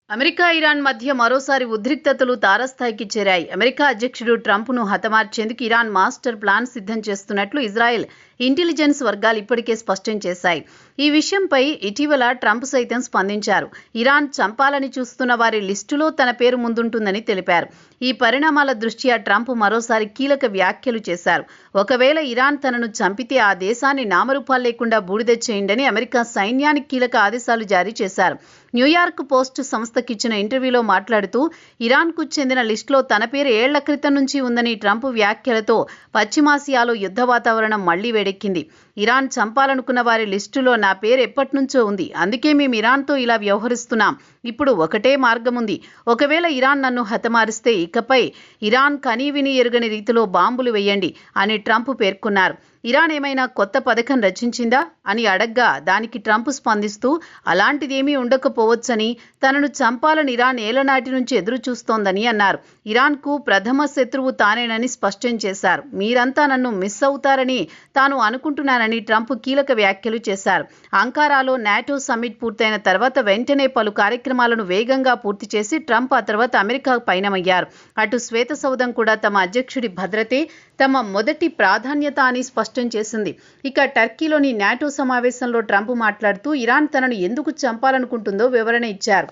America, Iran మధ్య మరోసారి ఉద్రిక్తతలు తారస్థాయికి చేరాయి. అమెరికా అధ్యక్షుడు ట్రంప్ను హతమార్చేందుకు ఇరాన్ మాస్టర్ ప్లాన్ సిద్ధం చేస్తున్నట్లు ఇజ్రాయెల్ ఇంటెలిజెన్స్ వర్గాలు ఇప్పటికే స్పష్టం చేశాయి. ఈ విషయంపై ఇటీవల ట్రంప్ సైతం స్పందించారు. ఇరాన్ చంపాలని చూస్తున్న వారి లిస్టులో తన పేరు ముందుంటుందని తెలిపారు. ఈ పరిణామాల దృష్ట్యా ట్రంప్ మరోసారి కీలక వ్యాఖ్యలు చేశారు. ఒకవేళ ఇరాన్ తనను చంపితే ఆ దేశాన్ని నామరూపాలు లేకుండా బూడిద చేయండని అమెరికా సైన్యానికి కీలక ఆదేశాలు జారీ చేశారు. న్యూయార్క్ పోస్ట్ సంస్థకిచ్చిన ఇంటర్వ్యూలో మాట్లాడుతూ ఇరాన్కు చెందిన లిస్టులో తన పేరు ఏళ్ల క్రితం నుంచి ఉందని ట్రంప్ వ్యాఖ్యలతో పశ్చిమాసియాలో యుద్ధ వాతావరణం మళ్లీ వేడెక్కింది. ఇరాన్ చంపాలనుకున్న వారి లిస్టులో నా పేరు ఎప్పటినుంచో ఉంది. అందుకే మేము ఇరాన్తో ఇలా వ్యవహరిస్తున్నాం. ఇప్పుడు ఒకటే మార్గం ఉంది. ఒకవేళ ఇరాన్ నన్ను హతమారిస్తే ఇకపై ఇరాన్ కనీవిని ఎరుగని రీతిలో బాంబులు వేయండి అని ట్రంప్ పేర్కొన్నారు. ఇరాన్ ఏమైనా కొత్త పథకం రచించిందా అని అడగ్గా దానికి ట్రంప్ స్పందిస్తూ అలాంటిదేమీ ఉండకపోవచ్చని, తనను చంపాలని ఇరాన్ ఏళ్లనాటి నుంచి ఎదురు చూస్తోందని అన్నారు. ఇరాన్కు ప్రథమ శత్రువు తానేనని స్పష్టం చేశారు. మీరంతా నన్ను మిస్ అవుతారని తాను అనుకుంటున్నానని ట్రంప్ కీలక వ్యాఖ్యలు చేశారు. అంకారాలో నాటో సమ్మిట్ పూర్తయిన తర్వాత వెంటనే పలు కార్యక్రమాలను వేగంగా పూర్తి చేసి ట్రంప్ ఆ తర్వాత అమెరికా పయనమయ్యారు. అటు శ్వేత సౌధం కూడా తమ అధ్యక్షుడి భద్రతే తమ మొదటి ప్రాధాన్యత అని స్పష్టం చేసింది. ఇక టర్కీలోని నాటో సమావేశంలో ట్రంప్ మాట్లాడుతూ ఇరాన్ తనను ఎందుకు చంపాలనుకుంటుందో వివరణ ఇచ్చారు.